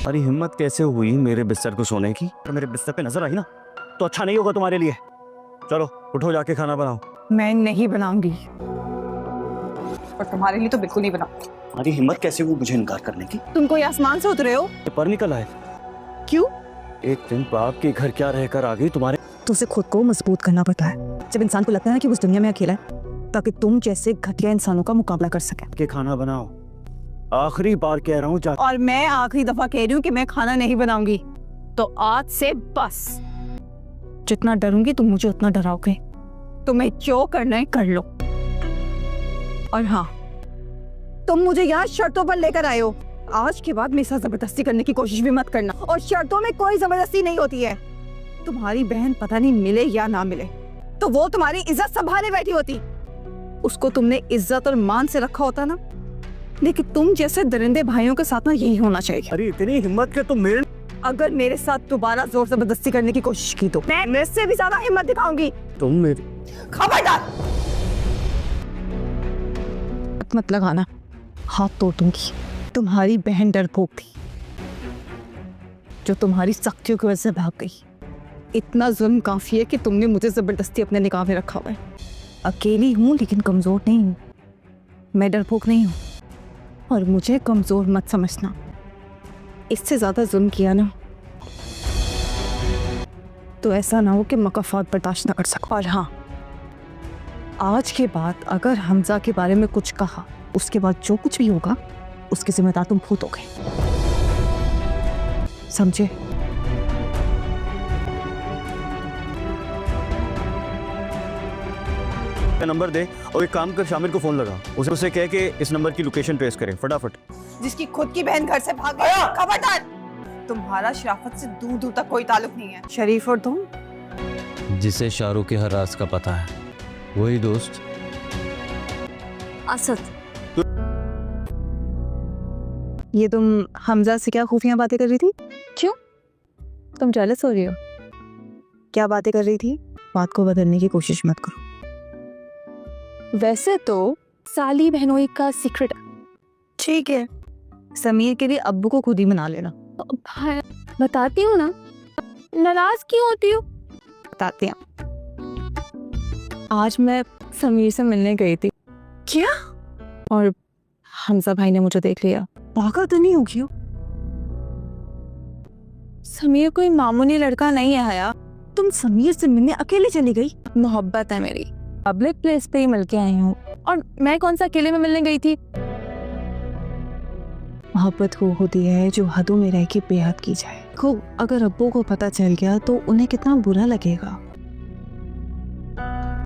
ارے ہمت کیسے ہوئی میرے بستر کو سونے کی؟ میرے بستر پہ نظر آئی نا تو اچھا نہیں ہوگا تمہارے لیے. چلو اٹھو جا کے کھانا بناؤ. میں نہیں بناؤں گی اور تمہارے لیے تو بالکل نہیں بناؤں. تمہاری ہمت کیسے ہوئی مجھے انکار کرنے کی؟ تم کوئی آسمان سے اترے ہو؟ پر نکل آئے. کیوں؟ ایک دن باپ کے گھر کیا رہ کر آ گئی تمہارے. تو اسے خود کو مضبوط کرنا پڑتا ہے جب انسان کو لگتا ہے کہ وہ اس دنیا میں اکیلا ہے تاکہ تم جیسے گھٹیا انسانوں کا مقابلہ کر سکے. کہ کھانا بناؤ. آخری بار کہہ رہا ہوں جا. اور میں آخری دفعہ کہہ رہی ہوں کہ میں کھانا نہیں بناؤں گی. تو آج سے بس جتنا ڈروں گی تم مجھے اتنا ڈراؤ گے. تمہیں جو کرنا ہے کر لو. اور ہاں تم مجھے یہاں شرطوں پر لے کر آئے ہو. آج کے بعد میرے ساتھ زبردستی کرنے کی کوشش بھی مت کرنا. اور شرطوں میں کوئی زبردستی نہیں ہوتی ہے. تمہاری بہن پتہ نہیں ملے یا نہ ملے تو وہ تمہاری عزت سنبھالے بیٹھی ہوتی. اس کو تم نے عزت اور مان سے رکھا ہوتا نا. لیکن تم جیسے درندے بھائیوں کے ساتھ نا یہی ہونا چاہیے. ارے اتنی ہمت کہ تم میرے اگر میرے ساتھ دوبارہ زور زبردستی کرنے کی کوشش کی تو میں اس سے بھی زیادہ ہمت دکھاؤں گی. تم میری خبردار مت لگانا. ہاتھ توڑ دوں گی. تمہاری بہن ڈرپوک تھی جو تمہاری سختیوں کی وجہ سے بھاگ گئی. اتنا ظلم کافی ہے کہ تم نے مجھے زبردستی اپنے نکاح میں رکھا ہوا ہے. اکیلی ہوں لیکن کمزور نہیں ہوں. میں ڈرپوک نہیں ہوں اور مجھے کمزور مت سمجھنا. اس سے زیادہ ظلم کیا نا تو ایسا نہ ہو کہ مقافات برداشت نہ کر سکو. اور ہاں آج کے بعد اگر حمزہ کے بارے میں کچھ کہا اس کے بعد جو کچھ بھی ہوگا اس کے ذمہ دار تم خود ہو گے. سمجھے؟ نمبر دے اور ایک کام کر شامل کو فون لگا. اسے کہہ کہ اس نمبر کی لوکیشن ٹریس کریں فٹافٹ. جس کی خود کی بہن گھر سے بھاگ گئی. خبردار. تمہارا شرافت سے دور دور تک کوئی تعلق نہیں ہے. شریف اور تم جسے شاہ رخ کے ہر راز کا پتہ ہے وہی دوست. اسد یہ تم حمزہ سے کیا خفیہ باتیں کر رہی تھی؟ کیوں؟ تم جیلس ہو رہی ہو؟ کیا باتیں کر رہی تھی؟ بات کو بدلنے کی کوشش مت کرو. ویسے تو سالی بہنوئی کا سیکرٹ ہے. ٹھیک ہے سمیر کے لیے ابو کو خود ہی منا لینا. بتاتی ہوں نا. ناراض کیوں ہوتی ہو؟ بتاتی ہوں. آج میں سمیر سے ملنے گئی تھی. کیا؟ اور حمزہ بھائی نے مجھے دیکھ لیا. پاگل تو نہیں ہوگی ہو؟ سمیر کوئی معمولی لڑکا نہیں ہے حیا. تم سمیر سے ملنے اکیلے چلی گئی؟ محبت ہے میری. پبلک پلیس پہ ہی مل کے آئی ہوں. اور میں کون سا اکیلے میں ملنے گئی تھی؟ محبت وہ ہوتی ہے جو حدوں میں رہ کے بے حد کی جائے. خوب اگر ابو کو پتہ چل گیا تو انہیں کتنا برا لگے گا.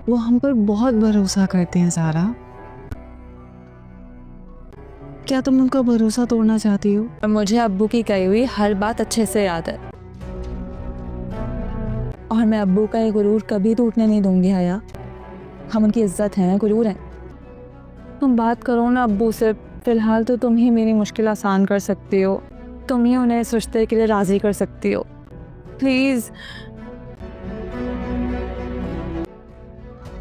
وہ ہم پر بہت بھروسہ کرتے ہیں سارا. کیا تم ان کا بھروسہ توڑنا چاہتی ہو؟ مجھے ابو کی کہی ہوئی ہر بات اچھے سے یاد ہے اور میں ابو کا یہ غرور کبھی ٹوٹنے نہیں دوں گی حیا. ہم ان کی عزت ہیں غرور ہیں. تم بات کرو نا ابو سے. فی الحال تو تم ہی میری مشکل آسان کر سکتی ہو. تم ہی انہیں اس رشتے کے لیے راضی کر سکتی ہو. Please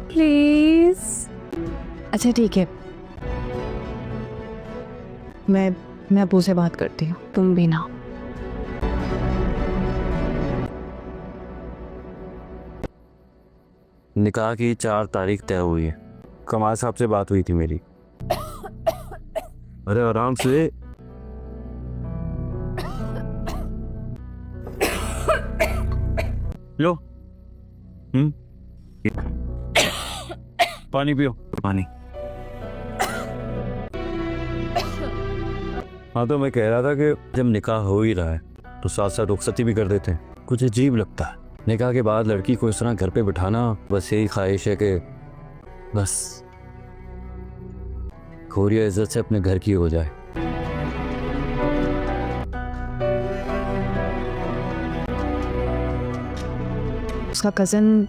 please. اچھا ٹھیک ہے میں ابو سے بات کرتی ہوں. تم بھی نہ. نکاح کی 4 تاریخ طے ہوئی ہے. کمال صاحب سے بات ہوئی تھی میری. ارے آرام سے. لو پانی پیو. پانی. ہاں تو میں کہہ رہا تھا کہ جب نکاح ہو ہی رہا ہے تو ساتھ ساتھ رخصتی بھی کر دیتے ہیں. کچھ عجیب لگتا ہے نکاح کے بعد لڑکی کو اس طرح گھر پہ بٹھانا. بس یہی خواہش ہے کہ بس کھوریہ عزت سے اپنے گھر کی ہو جائے. اس کا کزن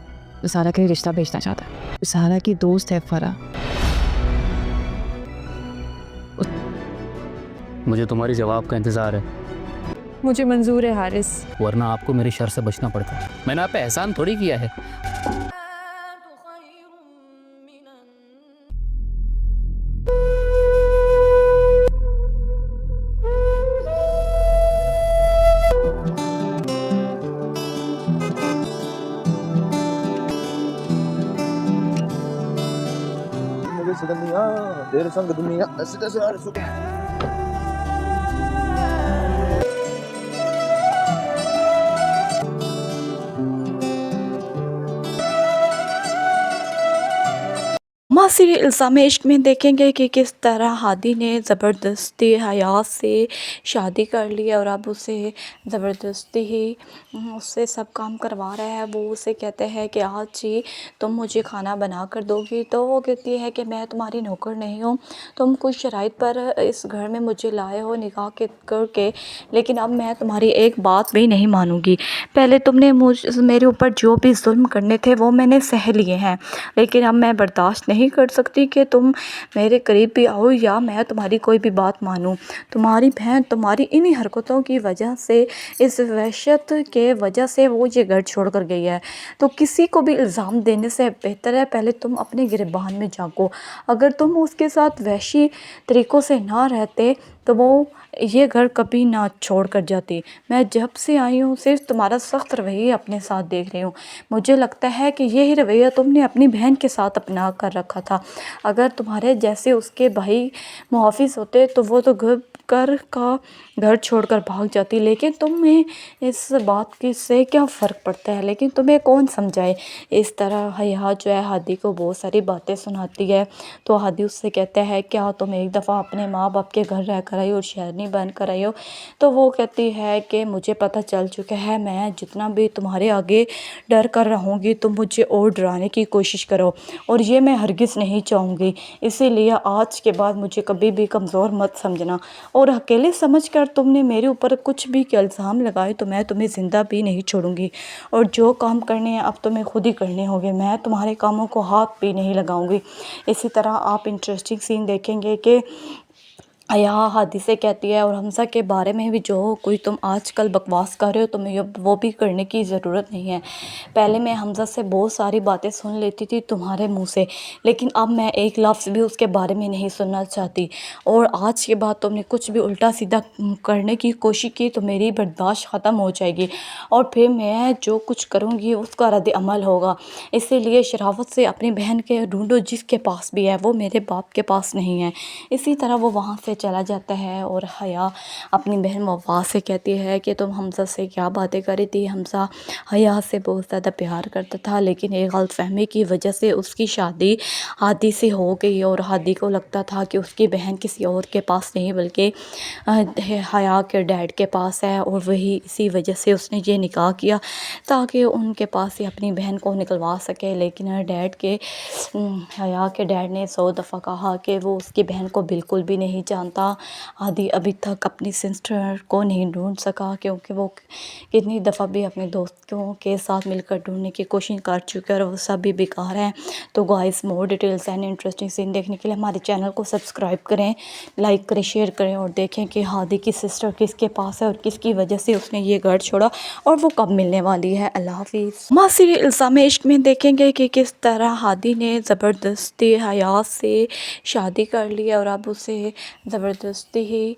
سارا کے رشتہ بھیجنا چاہتا ہے. سارا کی دوست ہے فرا. مجھے تمہاری جواب کا انتظار ہے. مجھے منظور ہے حارث. ورنہ آپ کو میری شر سے بچنا پڑتا. میں نے آپ پہ احسان تھوڑی کیا ہے. sang dunia sudah sudah Maasir इल्ज़ाम इश्क में देखेंगे कि किस तरह हादी ने ज़बरदस्ती हयात से शादी कर ली और अब उसे ज़बरदस्ती ही उससे सब काम करवा रहा है। वो उसे कहते हैं कि आज ही तुम मुझे खाना बना कर दोगी, तो वो कहती है कि मैं तुम्हारी नौकर नहीं हूँ, तुम कुछ शराइत पर इस घर में मुझे लाए हो निकाह के करके, लेकिन अब मैं तुम्हारी एक बात भी नहीं मानूंगी। पहले तुमने मेरे ऊपर जो भी जुल्म करने थे वो मैंने सह लिए हैं, लेकिन अब मैं बर्दाश्त नहीं कर सकती कि तुम मेरे करीब भी आओ या मैं तुम्हारी कोई भी बात मानूं। तुम्हारी बहन तुम्हारी इन्हीं हरकतों की वजह से, इस वहशत के वजह से वो ये घर छोड़ कर गई है। तो किसी को भी इल्ज़ाम देने से बेहतर है पहले तुम अपने गिरबान में झांको। अगर तुम उसके साथ वहशी तरीक़ों से ना रहते तो वो ये घर कभी ना छोड़ कर जाती। मैं जब से आई हूँ सिर्फ तुम्हारा सख्त रवैया अपने साथ देख रही हूँ। मुझे लगता है कि यही रवैया तुमने अपनी बहन के साथ अपना कर रखा था। अगर तुम्हारे जैसे उसके भाई मुहाफिज होते तो वो तो घर छोड़कर भाग जाती, लेकिन तुम्हें इस बात की से क्या फ़र्क पड़ता है, लेकिन तुम्हें कौन समझाए। इस तरह हया जो है हादी को बहुत सारी बातें सुनाती है। तो हादी उससे कहता है क्या तुम एक दफ़ा अपने माँ बाप के घर रह कर आई और शहरनी बन कर आई हो। तो वो कहती है कि मुझे पता चल चुका है, मैं जितना भी तुम्हारे आगे डर कर रहूँगी तुम मुझे और डराने की कोशिश करो, और ये मैं हरगिज़ नहीं चाहूँगी। इसीलिए आज के बाद मुझे कभी भी कमज़ोर मत समझना, और अकेले समझकर तुमने मेरे ऊपर कुछ भी इल्ज़ाम लगाए तो मैं तुम्हें ज़िंदा भी नहीं छोड़ूंगी, और जो काम करने हैं अब तुम्हें खुद ही करने होंगे। मैं तुम्हारे कामों को हाथ भी नहीं लगाऊंगी। इसी तरह आप इंटरेस्टिंग सीन देखेंगे कि यहाँ हादी से कहती है और हमज़ा के बारे में भी, जो कोई तुम आजकल बकवास कर रहे हो तुम्हें वो भी करने की ज़रूरत नहीं है। पहले मैं हमज़ा से बहुत सारी बातें सुन लेती थी तुम्हारे मुंह से, लेकिन अब मैं एक लफ्ज़ भी उसके बारे में नहीं सुनना चाहती, और आज के बाद तुमने कुछ भी उल्टा सीधा करने की कोशिश की तो मेरी बर्दाश्त ख़त्म हो जाएगी, और फिर मैं जो कुछ करूँगी उसका रद्द अमल होगा। इसीलिए शराफत से अपनी बहन के ढूंढो, जिसके पास भी है वो मेरे बाप के पास नहीं है। इसी तरह वो वहाँ से चला जाता है, और हया अपनी बहन वफ़ा से कहती है कि तुम हमज़ा से क्या बातें कर रही थी। हमज़ा हया से बहुत ज़्यादा प्यार करता था, लेकिन एक गलतफ़हमी की वजह से उसकी शादी हादी से हो गई, और हादी को लगता था कि उसकी बहन किसी और के पास नहीं बल्कि हया के डैड के पास है, और वही इसी वजह से उसने ये निकाह किया ताकि उनके पास से अपनी बहन को निकलवा सके। लेकिन हया के डैड ने 100 दफ़ा कहा कि वो उसकी बहन को बिल्कुल भी नहीं जानता। हादी अभी तक अपनी सिस्टर को नहीं ढूंढ सका, क्योंकि वो कितनी दफ़ा भी अपने दोस्तों के साथ मिलकर ढूंढने की कोशिश कर चुके हैं और वो सब भी बेकार हैं। तो guys, more details and interesting scene देखने के लिए हमारे चैनल को सब्सक्राइब करें, लाइक करें, शेयर करें, और देखें कि हादी की सिस्टर किसके पास है और किसकी वजह से उसने ये घर छोड़ा और वो कब मिलने वाली है। अल्लाह हाफिज़। मासिर इल्ज़ाम इश्क में देखेंगे कि किस तरह हादी ने ज़बरदस्ती हयात से शादी कर ली और अब उसे ज़बरदस्ती ही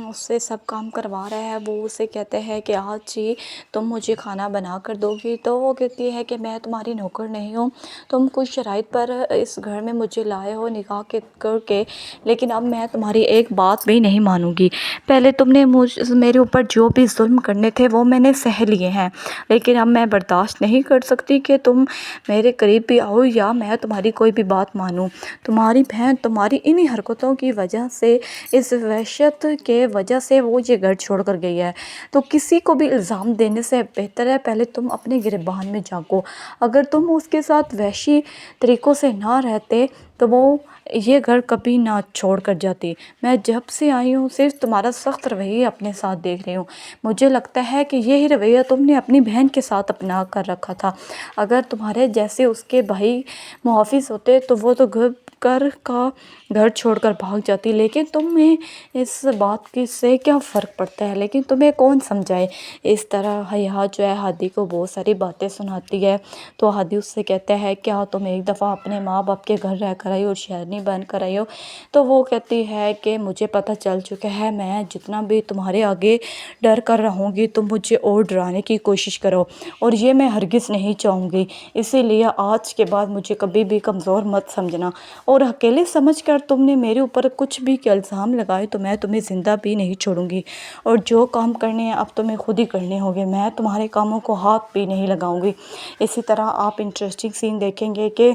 उससे सब काम करवा रहा है। वो उसे कहते हैं कि आज ही तुम मुझे खाना बना कर दोगी, तो वो कहती है कि मैं तुम्हारी नौकर नहीं हूँ, तुम कुछ शराइत पर इस घर में मुझे लाए हो निकाह के करके, लेकिन अब मैं तुम्हारी एक बात भी नहीं मानूंगी। पहले तुमने मेरे ऊपर जो भी जुल्म करने थे वो मैंने सह लिए हैं, लेकिन अब मैं बर्दाश्त नहीं कर सकती कि तुम मेरे करीब भी आओ या मैं तुम्हारी कोई भी बात मानूं। तुम्हारी बहन तुम्हारी इन्हीं हरकतों की वजह से, इस वहशत के वजह से वो ये घर छोड़ कर गई है। तो किसी को भी इल्ज़ाम देने से बेहतर है पहले तुम अपने गिरबान में झांको। अगर तुम उसके साथ वहशी तरीक़ों से ना रहते तो वो ये घर कभी ना छोड़ कर जाती। मैं जब से आई हूँ सिर्फ तुम्हारा सख्त रवैया अपने साथ देख रही हूँ। मुझे लगता है कि यही रवैया तुमने अपनी बहन के साथ अपना कर रखा था। अगर तुम्हारे जैसे उसके भाई मुहाफिज होते तो वो तो घर छोड़कर भाग जाती, लेकिन तुम्हें इस बात की से क्या फ़र्क पड़ता है, लेकिन तुम्हें कौन समझाए। इस तरह हया जो है हादी को बहुत सारी बातें सुनाती है। तो हादी उससे कहता है क्या तुम एक दफ़ा अपने माँ बाप के घर रह कर कराई और शेरनी बन कर आई हो। तो वो कहती है कि मुझे पता चल चुका है, मैं जितना भी तुम्हारे आगे डर कर रहूँगी तुम मुझे और डराने की कोशिश करो, और ये मैं हरगिज़ नहीं चाहूँगी। इसीलिए आज के बाद मुझे कभी भी कमज़ोर मत समझना, और अकेले समझकर तुमने मेरे ऊपर कुछ भी इल्ज़ाम लगाए तो मैं तुम्हें ज़िंदा भी नहीं छोड़ूंगी, और जो काम करने हैं अब तुम्हें खुद ही करने होंगे। मैं तुम्हारे कामों को हाथ भी नहीं लगाऊंगी। इसी तरह आप इंटरेस्टिंग सीन देखेंगे कि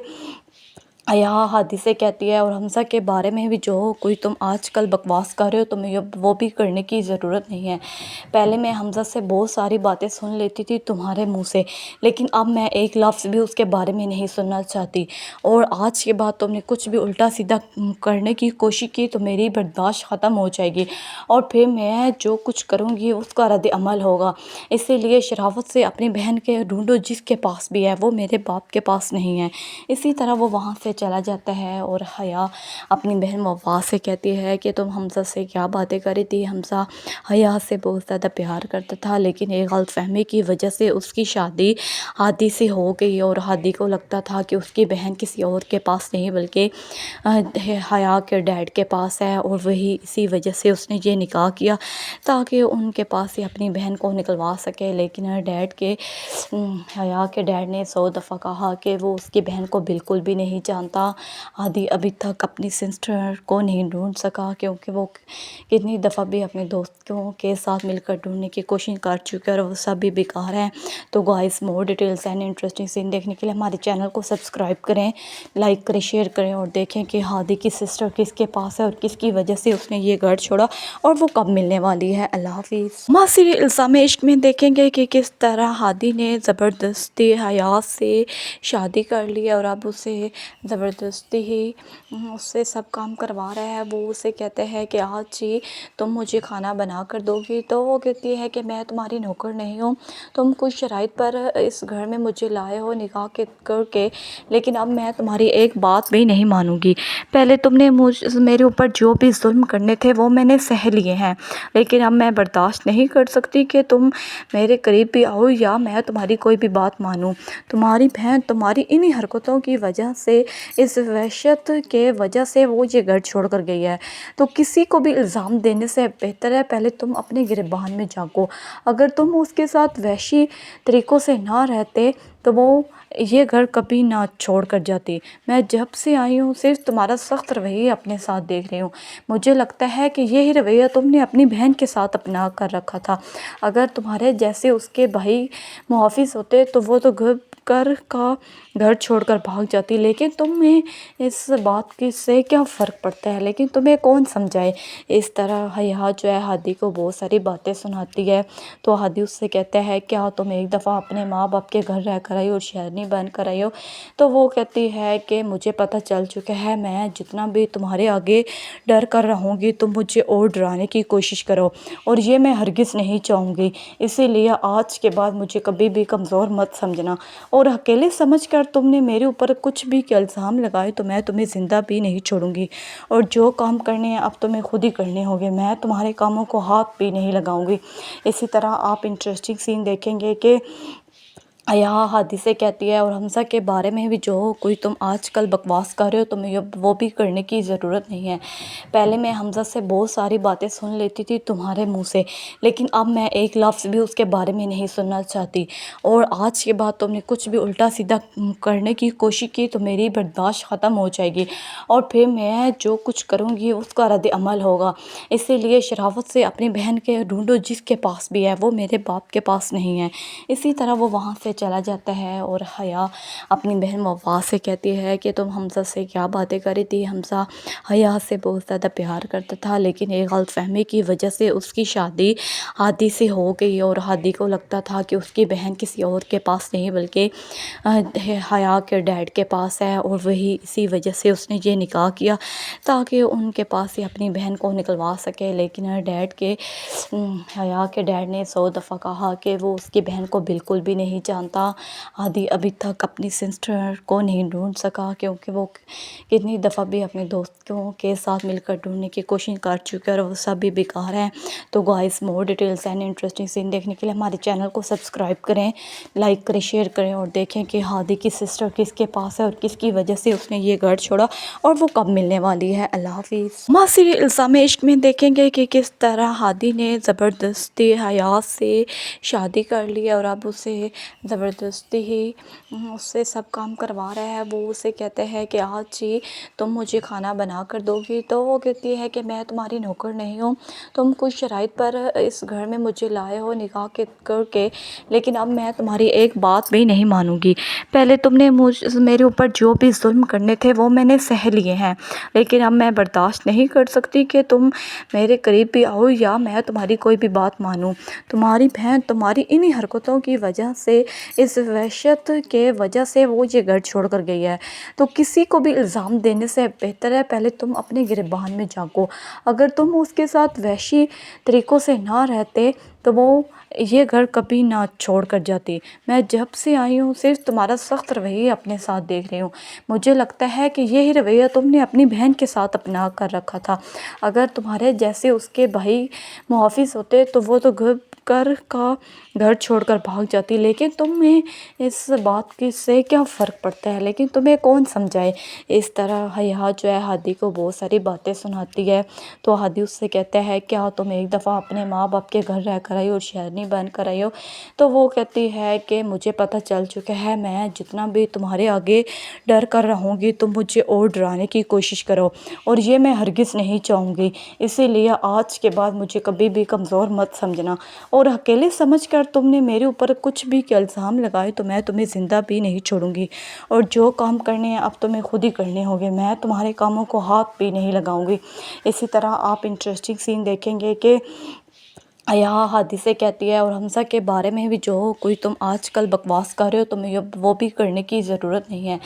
यहाँ हादी से कहती है और हमज़ा के बारे में भी, जो कोई तुम आजकल बकवास कर रहे हो तुम्हें वो भी करने की ज़रूरत नहीं है। पहले मैं हमज़ा से बहुत सारी बातें सुन लेती थी तुम्हारे मुंह से, लेकिन अब मैं एक लफ्ज़ भी उसके बारे में नहीं सुनना चाहती, और आज के बाद तुमने कुछ भी उल्टा सीधा करने की कोशिश की तो मेरी बर्दाश्त ख़त्म हो जाएगी, और फिर मैं जो कुछ करूँगी उसका रद्द अमल होगा। इसीलिए शराफत से अपनी बहन के ढूंढो, जिसके पास भी है वो मेरे बाप के पास नहीं है। इसी तरह वो वहाँ से चला जाता है, और हया अपनी बहन वफ़ा से कहती है कि तुम हमज़ा से क्या बातें कर रही थी। हमज़ा हया से बहुत ज़्यादा प्यार करता था, लेकिन एक गलतफ़हमी की वजह से उसकी शादी हादी से हो गई, और हादी को लगता था कि उसकी बहन किसी और के पास नहीं बल्कि हया के डैड के पास है, और वही इसी वजह से उसने ये निकाह किया ताकि उनके पास ही अपनी बहन को निकलवा सके। लेकिन डैड के हया के डैड ने 100 दफ़ा कहा कि वो उसकी बहन को बिल्कुल भी नहीं जानता। हादी अभी तक अपनी सिस्टर को नहीं ढूंढ सका, क्योंकि वो कितनी दफ़ा भी अपने दोस्तों के साथ मिलकर ढूंढने की कोशिश कर चुके हैं और वो सब भी बेकार हैं। तो guys, more details and interesting scene देखने के लिए हमारे चैनल को सब्सक्राइब करें, लाइक करें, शेयर करें, और देखें कि हादी की सिस्टर किसके पास है और किसकी वजह से उसने ये घर छोड़ा और वो कब मिलने वाली है। अल्लाह हाफिज़। मासिर इल्ज़ाम इश्क में देखेंगे कि किस तरह हादी ने ज़बरदस्ती हया से शादी कर ली, और अब उसे ज़बरदस्ती ही उससे सब काम करवा रहा है। वो उसे कहते हैं कि आज ही तुम मुझे खाना बना कर दोगी, तो वो कहती है कि मैं तुम्हारी नौकर नहीं हूँ, तुम कुछ शराइत पर इस घर में मुझे लाए हो निकाह के करके, लेकिन अब मैं तुम्हारी एक बात भी नहीं मानूंगी। पहले तुमने मेरे ऊपर जो भी जुल्म करने थे वो मैंने सह लिए हैं, लेकिन अब मैं बर्दाश्त नहीं कर सकती कि तुम मेरे करीब भी आओ या मैं तुम्हारी कोई भी बात मानूं। तुम्हारी बहन तुम्हारी इन्हीं हरकतों की वजह से, इस वहशत के वजह से वो ये घर छोड़ कर गई है। तो किसी को भी इल्ज़ाम देने से बेहतर है पहले तुम अपने गिरबान में झांको। अगर तुम उसके साथ वहशी तरीक़ों से ना रहते तो वो ये घर कभी ना छोड़ कर जाती। मैं जब से आई हूँ सिर्फ तुम्हारा सख्त रवैया अपने साथ देख रही हूँ। मुझे लगता है कि यही रवैया तुमने अपनी बहन के साथ अपना कर रखा था। अगर तुम्हारे जैसे उसके भाई मुहाफिज होते तो वो तो घर छोड़कर भाग जाती, लेकिन तुम्हें इस बात की से क्या फ़र्क पड़ता है, लेकिन तुम्हें कौन समझाए। इस तरह हया जो है हादी को बहुत सारी बातें सुनाती है। तो हादी उससे कहता है क्या तुम एक दफ़ा अपने माँ बाप के घर रह कर आई और शेरनी बन कर आई हो। तो वो कहती है कि मुझे पता चल चुका है, मैं जितना भी तुम्हारे आगे डर कर रहूँगी तुम मुझे और डराने की कोशिश करो, और ये मैं हरगिज़ नहीं चाहूँगी। इसीलिए आज के बाद मुझे कभी भी कमज़ोर मत समझना, और अकेले समझकर तुमने मेरे ऊपर कुछ भी इल्ज़ाम लगाए तो मैं तुम्हें ज़िंदा भी नहीं छोड़ूंगी, और जो काम करने हैं अब तुम्हें खुद ही करने होंगे। मैं तुम्हारे कामों को हाथ भी नहीं लगाऊंगी। इसी तरह आप इंटरेस्टिंग सीन देखेंगे कि यहाँ हादी से कहती है और हमज़ा के बारे में भी, जो कोई तुम आजकल बकवास कर रहे हो तुम्हें वो भी करने की ज़रूरत नहीं है। पहले मैं हमज़ा से बहुत सारी बातें सुन लेती थी तुम्हारे मुंह से, लेकिन अब मैं एक लफ्ज़ भी उसके बारे में नहीं सुनना चाहती, और आज के बाद तुमने कुछ भी उल्टा सीधा करने की कोशिश की तो मेरी बर्दाश्त ख़त्म हो जाएगी, और फिर मैं जो कुछ करूँगी उसका रद्द अमल होगा। इसीलिए शराफत से अपनी बहन के ढूंढो, जिसके पास भी है वो मेरे बाप के पास नहीं है। इसी तरह वो वहाँ से चला जाता है, और हया अपनी बहन वफ़ा से कहती है कि तुम हमज़ा से क्या बातें कर रही थी। हमज़ा हया से बहुत ज़्यादा प्यार करता था, लेकिन एक गलतफ़हमी की वजह से उसकी शादी हादी से हो गई, और हादी को लगता था कि उसकी बहन किसी और के पास नहीं बल्कि हया के डैड के पास है, और वही इसी वजह से उसने ये निकाह किया ताकि उनके पास ही अपनी बहन को निकलवा सके। लेकिन हया के डैड ने 100 दफ़ा कहा कि वो उसकी बहन को बिल्कुल भी नहीं जानता। जानता। हादी अभी तक अपनी सिस्टर को नहीं ढूंढ सका क्योंकि वो कितनी दफ़ा भी अपने दोस्तों के साथ मिलकर ढूंढने की कोशिश कर चुके हैं और वो सब भी बेकार हैं। तो guys, more details and interesting scene देखने के लिए हमारे चैनल को सब्सक्राइब करें, लाइक करें, शेयर करें और देखें कि हादी की सिस्टर किसके पास है और किसकी वजह से उसने ये घर छोड़ा और वो कब मिलने वाली है। अल्लाह हाफिज़। मासिर इल्ज़ाम इश्क में देखेंगे कि किस तरह हादी ने ज़बरदस्ती हयात से शादी कर ली और अब उसे ज़बरदस्ती ही उससे सब काम करवा रहा है। वो उसे कहते हैं कि आज ही तुम मुझे खाना बना कर दोगी, तो वो कहती है कि मैं तुम्हारी नौकर नहीं हूँ, तुम कुछ शराइत पर इस घर में मुझे लाए हो निकाह के करके, लेकिन अब मैं तुम्हारी एक बात भी नहीं मानूंगी। पहले तुमने मेरे ऊपर जो भी जुल्म करने थे वो मैंने सह लिए हैं, लेकिन अब मैं बर्दाश्त नहीं कर सकती कि तुम मेरे करीब भी आओ या मैं तुम्हारी कोई भी बात मानूं। तुम्हारी बहन तुम्हारी इन्हीं हरकतों की वजह से, इस वहशत के वजह से वो ये घर छोड़ कर गई है। तो किसी को भी इल्ज़ाम देने से बेहतर है पहले तुम अपने गिरबान में झांको। अगर तुम उसके साथ वहशी तरीक़ों से ना रहते तो वो ये घर कभी ना छोड़ कर जाती। मैं जब से आई हूँ सिर्फ तुम्हारा सख्त रवैया अपने साथ देख रही हूँ। मुझे लगता है कि यही रवैया तुमने अपनी बहन के साथ अपना कर रखा था। अगर तुम्हारे जैसे उसके भाई मुहाफिज होते तो वो तो घर छोड़कर भाग जाती, लेकिन तुम्हें इस बात की से क्या फ़र्क पड़ता है, लेकिन तुम्हें कौन समझाए। इस तरह हया जो है हादी को बहुत सारी बातें सुनाती है। तो हादी उससे कहता है क्या तुम एक दफ़ा अपने माँ बाप के घर रह कर आई और शहरनी बन कर आई हो। तो वो कहती है कि मुझे पता चल चुका है, मैं जितना भी तुम्हारे आगे डर कर रहूँगी तुम मुझे और डराने की कोशिश करो और ये मैं हरगिज़ नहीं चाहूँगी। इसीलिए आज के बाद मुझे कभी भी कमज़ोर मत समझना और अकेले समझकर तुमने मेरे ऊपर कुछ भी इल्ज़ाम लगाए तो मैं तुम्हें ज़िंदा भी नहीं छोड़ूंगी और जो काम करने हैं अब तुम्हें खुद ही करने होंगे। मैं तुम्हारे कामों को हाथ भी नहीं लगाऊंगी। इसी तरह आप इंटरेस्टिंग सीन देखेंगे कि यहाँ हादी से कहती है और हमज़ा के बारे में भी जो कोई तुम आजकल बकवास कर रहे हो तुम्हें वो भी करने की ज़रूरत नहीं है।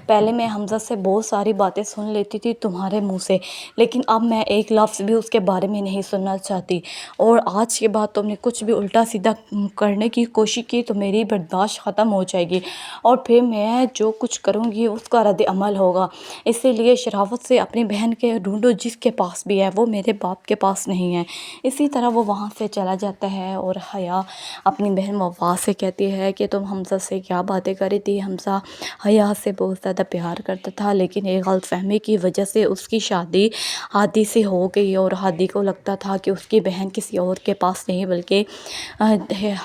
पहले मैं हमज़ा से बहुत सारी बातें सुन लेती थी तुम्हारे मुंह से, लेकिन अब मैं एक लफ्ज़ भी उसके बारे में नहीं सुनना चाहती और आज के बाद तुमने कुछ भी उल्टा सीधा करने की कोशिश की तो मेरी बर्दाश्त ख़त्म हो जाएगी और फिर मैं जो कुछ करूँगी उसका रद्द अमल होगा। इसीलिए शराफत से अपनी बहन के ढूंढो, जिसके पास भी है वो मेरे बाप के पास नहीं है। इसी तरह वो वहाँ से चला जाता है और हया अपनी बहन वफ़ा से कहती है कि तुम हमज़ा से क्या बातें कर रही थी। हमज़ा हया से बहुत ज़्यादा प्यार करता था, लेकिन एक गलतफहमी की वजह से उसकी शादी हादी से हो गई और हादी को लगता था कि उसकी बहन किसी और के पास नहीं बल्कि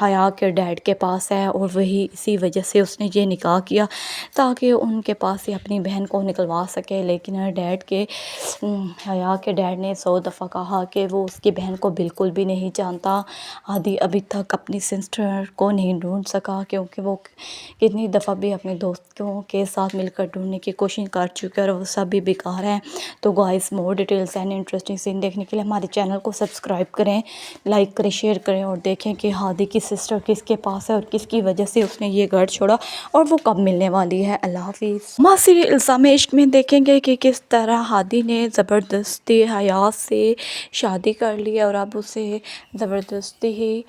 हया के डैड के पास है और वही इसी वजह से उसने ये निकाह किया ताकि उनके पास से अपनी बहन को निकलवा सके। लेकिन हया के डैड ने 100 दफ़ा कहा कि वो उसकी बहन को बिल्कुल भी नहीं जानता। हादी अभी तक अपनी सिस्टर को नहीं ढूंढ सका क्योंकि वो कितनी दफ़ा भी अपने दोस्तों के साथ मिलकर ढूंढने की कोशिश कर चुके हैं और वो सब भी बेकार हैं। तो guys, more details and interesting scene देखने के लिए हमारे चैनल को सब्सक्राइब करें, लाइक करें, शेयर करें और देखें कि हादी की सिस्टर किसके पास है और किसकी वजह से उसने ये घर छोड़ा और वो कब मिलने वाली है। अल्लाह हाफिज़। मासिर इल्ज़ाम इश्क में देखेंगे कि किस तरह हादी ने ज़बरदस्ती हयात से शादी कर ली और अब उसे ज़बरदस्ती ही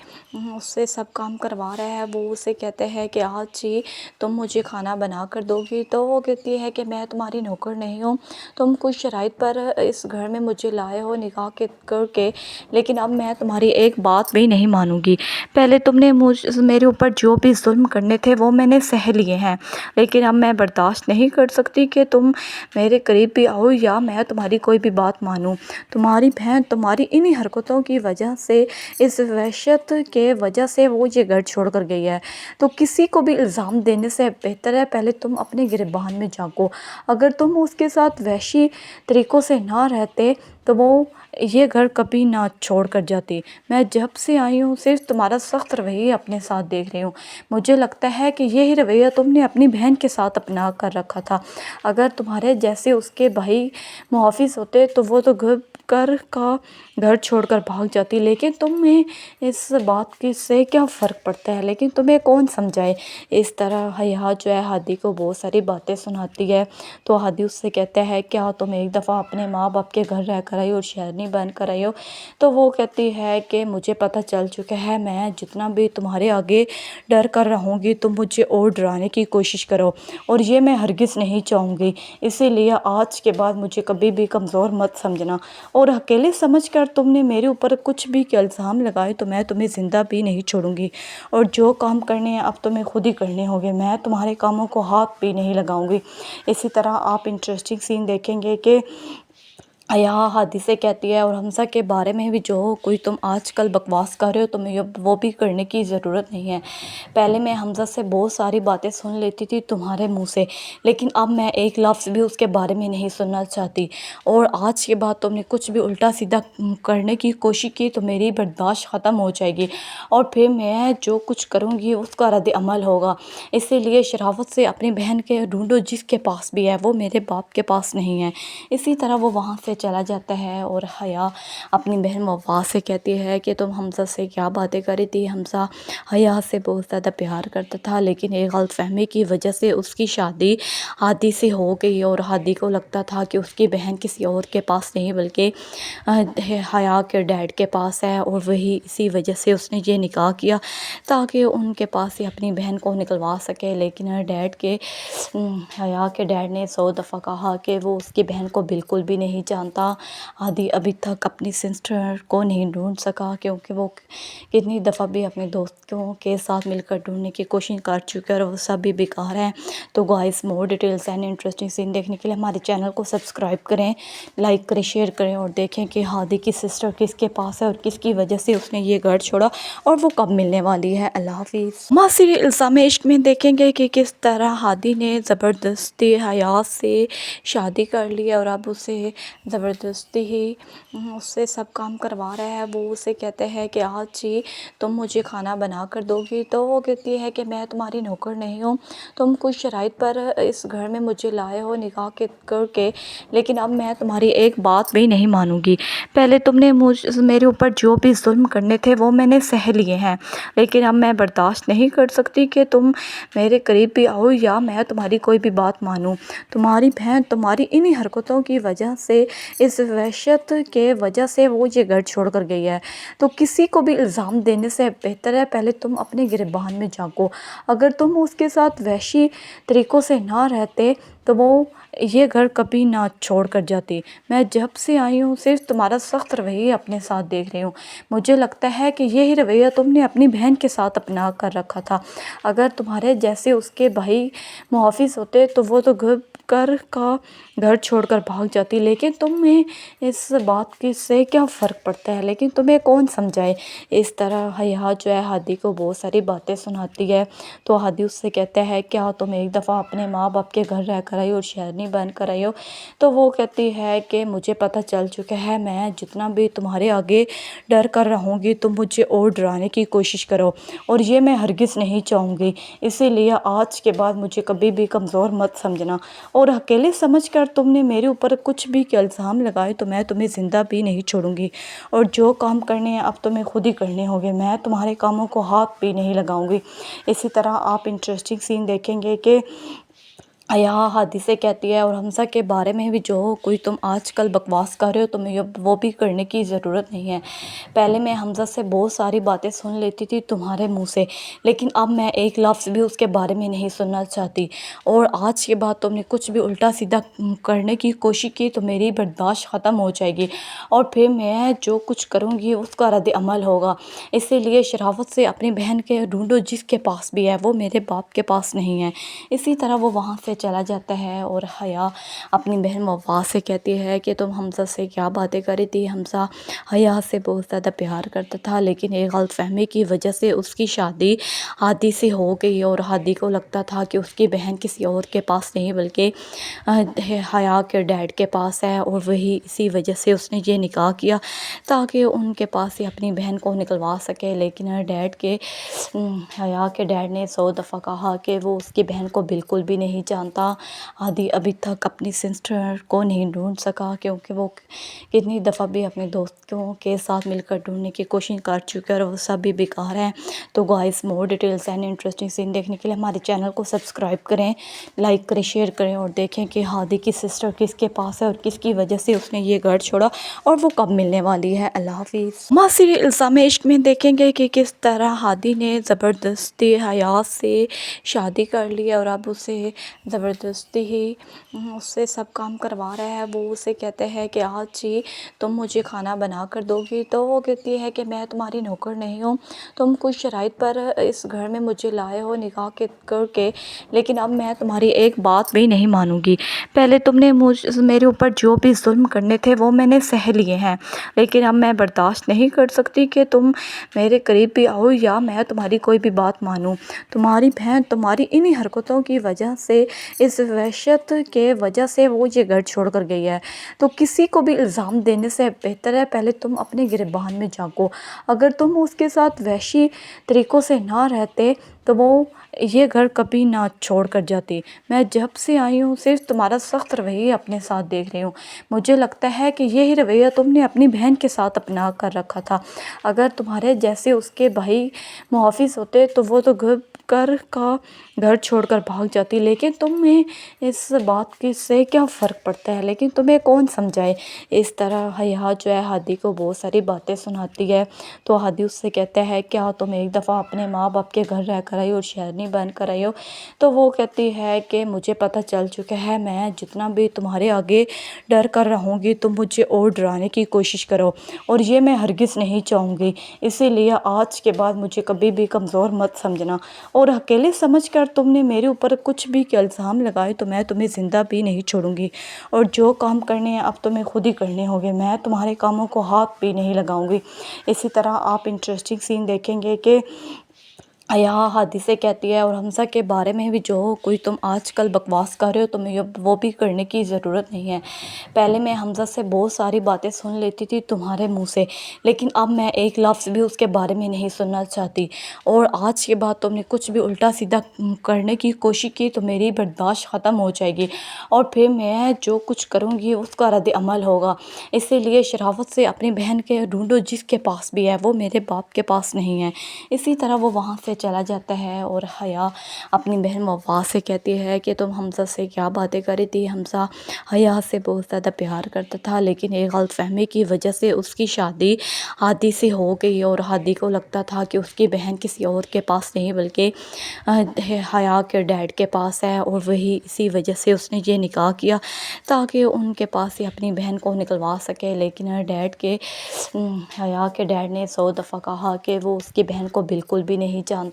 उससे सब काम करवा रहा है। वो उसे कहते हैं कि आज ही तुम मुझे खाना बना कर दोगी, तो वो कहती है कि मैं तुम्हारी नौकर नहीं हूँ, तुम कुछ शराइत पर इस घर में मुझे लाए हो निकाह के करके, लेकिन अब मैं तुम्हारी एक बात भी नहीं मानूंगी। पहले तुमने मेरे ऊपर जो भी जुल्म करने थे वो मैंने सह लिए हैं, लेकिन अब मैं बर्दाश्त नहीं कर सकती कि तुम मेरे करीब भी आओ या मैं तुम्हारी कोई भी बात मानूं। तुम्हारी बहन तुम्हारी इन्हीं हरकतों की वजह से, इस वहशत के वजह से वो ये घर छोड़ कर गई है। तो किसी को भी इल्ज़ाम देने से बेहतर है पहले तुम अपने गिरबान में झांको। अगर तुम उसके साथ वहशी तरीक़ों से ना रहते तो वो ये घर कभी ना छोड़ कर जाती। मैं जब से आई हूँ सिर्फ तुम्हारा सख्त रवैया अपने साथ देख रही हूँ। मुझे लगता है कि यही रवैया तुमने अपनी बहन के साथ अपना कर रखा था। अगर तुम्हारे जैसे उसके भाई मुहाफिज होते तो वो तो घर छोड़कर भाग जाती, लेकिन تمہیں اس بات کی سے کیا فرق پڑتا ہے، لیکن تمہیں کون سمجھائے۔ اس طرح حیا جو ہے ہادی کو بہت ساری باتیں سناتی ہے، تو ہادی اس سے کہتا ہے کیا تم ایک دفعہ اپنے ماں باپ کے گھر رہ کر آئی اور شہرنی بن کر آئی ہو؟ تو وہ کہتی ہے کہ مجھے پتہ چل چکا ہے، میں جتنا بھی تمہارے آگے ڈر کر رہوں گی تم مجھے اور ڈرانے کی کوشش کرو، اور یہ میں ہرگز نہیں چاہوں گی، اسی لیے آج کے بعد مجھے کبھی بھی کمزور مت سمجھنا، اور اکیلے سمجھ کر تم نے میرے اوپر کچھ بھی الزام لگائے تو میں تمہیں زندہ بھی نہیں چھوڑوں گی، اور جو کام کرنے ہیں اب تمہیں خود ہی کرنے ہوں گے، میں تمہارے کاموں کو ہاتھ بھی نہیں لگاؤں گی۔ اسی طرح آپ انٹرسٹنگ سین دیکھیں گے کہ حیا ہادی سے کہتی ہے اور حمزہ کے بارے میں بھی جو کوئی تم آج کل بکواس کر رہے ہو تمہیں وہ بھی کرنے کی ضرورت نہیں ہے۔ پہلے میں حمزہ سے بہت ساری باتیں سن لیتی تھی تمہارے منہ سے، لیکن اب میں ایک لفظ بھی اس کے بارے میں نہیں سننا چاہتی، اور آج کے بعد تم نے کچھ بھی الٹا سیدھا کرنے کی کوشش کی تو میری برداشت ختم ہو جائے گی، اور پھر میں جو کچھ کروں گی اس کا رد عمل ہوگا، اسی لیے شرافت سے اپنی بہن کے ڈھونڈو، جس کے پاس بھی ہے وہ میرے باپ کے پاس نہیں ہے۔ اسی طرح وہ وہاں سے چلا جاتا ہے، اور حیا اپنی بہن وفا سے کہتی ہے کہ تم حمزہ سے کیا باتیں کر رہی تھی۔ حمزہ حیا سے بہت زیادہ پیار کرتا تھا، لیکن ایک غلط فہمی کی وجہ سے اس کی شادی ہادی سے ہو گئی، اور ہادی کو لگتا تھا کہ اس کی بہن کسی اور کے پاس نہیں بلکہ حیا کے ڈیڈ کے پاس ہے، اور وہی اسی وجہ سے اس نے یہ نکاح کیا تاکہ ان کے پاس ہی اپنی بہن کو نکلوا سکے، لیکن حیا کے ڈیڈ نے 100 دفعہ کہا کہ وہ اس کی بہن کو بالکل بھی نہیں جانتا۔ ہادی ابھی تک اپنی سسٹر کو نہیں ڈھونڈ سکا، کیونکہ وہ کتنی دفعہ بھی اپنے دوستوں کے ساتھ مل کر ڈھونڈنے کی کوشش کر چکے اور وہ سب بھی بیکار ہیں۔ تو guys more details and interesting scene دیکھنے کے لیے ہمارے چینل کو سبسکرائب کریں، لائک کریں، شیئر کریں، اور دیکھیں کہ ہادی کی سسٹر کس کے پاس ہے اور کس کی وجہ سے اس نے یہ گھر چھوڑا اور وہ کب ملنے والی ہے۔ اللہ حافظ۔ معاشرے الزام عشق میں دیکھیں گے کہ کس طرح ہادی نے زبردستی حیا سے شادی کر لی اور اب اسے زبردستی ہی اس سے سب کام کروا رہا ہے۔ وہ اسے کہتے ہیں کہ آج ہی تم مجھے کھانا بنا کر دو گی، تو وہ کہتی ہے کہ میں تمہاری نوکر نہیں ہوں، تم کچھ شرائط پر اس گھر میں مجھے لائے ہو نکاح کر کے، لیکن اب میں تمہاری ایک بات بھی نہیں مانوں گی۔ پہلے تم نے میرے اوپر جو بھی ظلم کرنے تھے وہ میں نے سہ لیے ہیں، لیکن اب میں برداشت نہیں کر سکتی کہ تم میرے قریب بھی آؤ یا میں تمہاری کوئی بھی بات مانوں۔ تمہاری بہن تمہاری انہی حرکتوں کی وجہ سے، اس وحشت کے وجہ سے وہ یہ گھر چھوڑ کر گئی ہے، تو کسی کو بھی الزام دینے سے بہتر ہے پہلے تم اپنے گریبان میں جھانکو۔ اگر تم اس کے ساتھ وحشی طریقوں سے نہ رہتے تو وہ یہ گھر کبھی نہ چھوڑ کر جاتی۔ میں جب سے آئی ہوں صرف تمہارا سخت رویہ اپنے ساتھ دیکھ رہی ہوں، مجھے لگتا ہے کہ یہی رویہ تم نے اپنی بہن کے ساتھ اپنا کر رکھا تھا۔ اگر تمہارے جیسے اس کے بھائی محافظ ہوتے تو وہ تو گھر چھوڑ کر بھاگ جاتی، لیکن تمہیں اس بات کی سے کیا فرق پڑتا ہے، لیکن تمہیں کون سمجھائے۔ اس طرح حیا جو ہے ہادی کو بہت ساری باتیں سناتی ہے، تو ہادی اس سے کہتا ہے کیا تم ایک دفعہ اپنے ماں باپ کے گھر رہ کر آئی اور شہرنی بن کر آئی ہو؟ تو وہ کہتی ہے کہ مجھے پتہ چل چکا ہے، میں جتنا بھی تمہارے آگے ڈر کر رہوں گی تم مجھے اور ڈرانے کی کوشش کرو، اور یہ میں ہرگز نہیں چاہوں گی، اسی لیے آج کے بعد مجھے کبھی بھی کمزور مت سمجھنا، اور اکیلے سمجھ کر تم نے میرے اوپر کچھ بھی الزام لگائے تو میں تمہیں زندہ بھی نہیں چھوڑوں گی، اور جو کام کرنے ہیں اب تمہیں خود ہی کرنے ہوں گے، میں تمہارے کاموں کو ہاتھ بھی نہیں لگاؤں گی۔ اسی طرح آپ انٹرسٹنگ سین دیکھیں گے کہ حیا ہادی سے کہتی ہے اور حمزہ کے بارے میں بھی جو کوئی تم آج کل بکواس کر رہے ہو تمہیں وہ بھی کرنے کی ضرورت نہیں ہے۔ پہلے میں حمزہ سے بہت ساری باتیں سن لیتی تھی تمہارے منہ سے، لیکن اب میں ایک لفظ بھی اس کے بارے میں نہیں سننا چاہتی، اور آج کے بعد تم نے کچھ بھی الٹا سیدھا کرنے کی کوشش کی تو میری برداشت ختم ہو جائے گی، اور پھر میں جو کچھ کروں گی اس کا رد عمل ہوگا، اسی لیے شرافت سے اپنی بہن کے ڈھونڈو، جس کے پاس بھی ہے وہ میرے باپ کے پاس نہیں ہے۔ اسی طرح وہ وہاں سے چلا جاتا ہے، اور حیا اپنی بہن وفا سے کہتی ہے کہ تم حمزہ سے کیا باتیں کر رہی تھی۔ حمزہ حیا سے بہت زیادہ پیار کرتا تھا، لیکن ایک غلط فہمی کی وجہ سے اس کی شادی ہادی سے ہو گئی، اور ہادی کو لگتا تھا کہ اس کی بہن کسی اور کے پاس نہیں بلکہ حیا کے ڈیڈ کے پاس ہے، اور وہی اسی وجہ سے اس نے یہ نکاح کیا تاکہ ان کے پاس ہی اپنی بہن کو نکلوا سکے، لیکن حیا کے ڈیڈ نے 100 دفعہ کہا کہ وہ اس کی بہن کو بالکل بھی نہیں جانتا۔ جانتا۔ ہادی ابھی تک اپنی سسٹر کو نہیں ڈھونڈ سکا کیونکہ وہ کتنی دفعہ بھی اپنے دوستوں کے ساتھ مل کر ڈھونڈنے کی کوشش کر چکے اور وہ سب بھی بیکار ہیں۔ تو guys more details and interesting scene دیکھنے کے لیے ہمارے چینل کو سبسکرائب کریں، لائک کریں، شیئر کریں اور دیکھیں کہ ہادی کی سسٹر کس کے پاس ہے اور کس کی وجہ سے اس نے یہ گھر چھوڑا اور وہ کب ملنے والی ہے۔ اللہ حافظ۔ معاشرے الزام عشق میں دیکھیں گے کہ کس طرح ہادی نے زبردستی حیات سے شادی کر لی اور اب اسے زبردستی ہی اس سے سب کام کروا رہا ہے۔ وہ اسے کہتے ہیں کہ آج ہی تم مجھے کھانا بنا کر دو گی، تو وہ کہتی ہے کہ میں تمہاری نوکر نہیں ہوں، تم کچھ شرائط پر اس گھر میں مجھے لائے ہو نکاح کر کے، لیکن اب میں تمہاری ایک بات بھی نہیں مانوں گی۔ پہلے تم نے میرے اوپر جو بھی ظلم کرنے تھے وہ میں نے سہ لیے ہیں، لیکن اب میں برداشت نہیں کر سکتی کہ تم میرے قریب بھی آؤ یا میں تمہاری کوئی بھی بات مانوں۔ تمہاری بہن تمہاری انہی حرکتوں کی وجہ سے، اس وحشت کے وجہ سے وہ یہ گھر چھوڑ کر گئی ہے۔ تو کسی کو بھی الزام دینے سے بہتر ہے پہلے تم اپنے گریبان میں جھانکو۔ اگر تم اس کے ساتھ وحشی طریقوں سے نہ رہتے تو وہ یہ گھر کبھی نہ چھوڑ کر جاتی۔ میں جب سے آئی ہوں صرف تمہارا سخت رویہ اپنے ساتھ دیکھ رہی ہوں۔ مجھے لگتا ہے کہ یہی رویہ تم نے اپنی بہن کے ساتھ اپنا کر رکھا تھا۔ اگر تمہارے جیسے اس کے بھائی محافظ ہوتے تو وہ تو گھر چھوڑ کر بھاگ جاتی، لیکن تمہیں اس بات کی سے کیا فرق پڑتا ہے، لیکن تمہیں کون سمجھائے۔ اس طرح حیا جو ہے ہادی کو بہت ساری باتیں سناتی ہے، تو ہادی اس سے کہتا ہے کیا تم ایک دفعہ اپنے ماں باپ کے گھر رہ کر آئی اور شہرنی بن کر آئی ہو؟ تو وہ کہتی ہے کہ مجھے پتہ چل چکا ہے، میں جتنا بھی تمہارے آگے ڈر کر رہوں گی تم مجھے اور ڈرانے کی کوشش کرو، اور یہ میں ہرگز نہیں چاہوں گی، اسی لیے آج کے بعد مجھے کبھی بھی کمزور مت سمجھنا، اور اکیلے سمجھ کر تم نے میرے اوپر کچھ بھی الزام لگائے تو میں تمہیں زندہ بھی نہیں چھوڑوں گی، اور جو کام کرنے ہیں اب تمہیں خود ہی کرنے ہوں گے، میں تمہارے کاموں کو ہاتھ بھی نہیں لگاؤں گی۔ اسی طرح آپ انٹرسٹنگ سین دیکھیں گے کہ حیا ہادی سے کہتی ہے اور حمزہ کے بارے میں بھی جو کوئی تم آج کل بکواس کر رہے ہو تمہیں وہ بھی کرنے کی ضرورت نہیں ہے۔ پہلے میں حمزہ سے بہت ساری باتیں سن لیتی تھی تمہارے منہ سے، لیکن اب میں ایک لفظ بھی اس کے بارے میں نہیں سننا چاہتی، اور آج کے بعد تم نے کچھ بھی الٹا سیدھا کرنے کی کوشش کی تو میری برداشت ختم ہو جائے گی، اور پھر میں جو کچھ کروں گی اس کا رد عمل ہوگا، اسی لیے شرافت سے اپنی بہن کے ڈھونڈو، جس کے پاس بھی ہے وہ میرے باپ کے پاس نہیں ہے۔ اسی طرح وہ وہاں سے چلا جاتا ہے، اور حیا اپنی بہن وفا سے کہتی ہے کہ تم حمزہ سے کیا باتیں کر رہی تھی۔ حمزہ حیا سے بہت زیادہ پیار کرتا تھا، لیکن ایک غلط فہمی کی وجہ سے اس کی شادی ہادی سے ہو گئی، اور ہادی کو لگتا تھا کہ اس کی بہن کسی اور کے پاس نہیں بلکہ حیا کے ڈیڈ کے پاس ہے، اور وہی اسی وجہ سے اس نے یہ نکاح کیا تاکہ ان کے پاس ہی اپنی بہن کو نکلوا سکے، لیکن حیا کے ڈیڈ نے 100 دفعہ کہا کہ وہ اس کی بہن کو بالکل بھی نہیں جانتا۔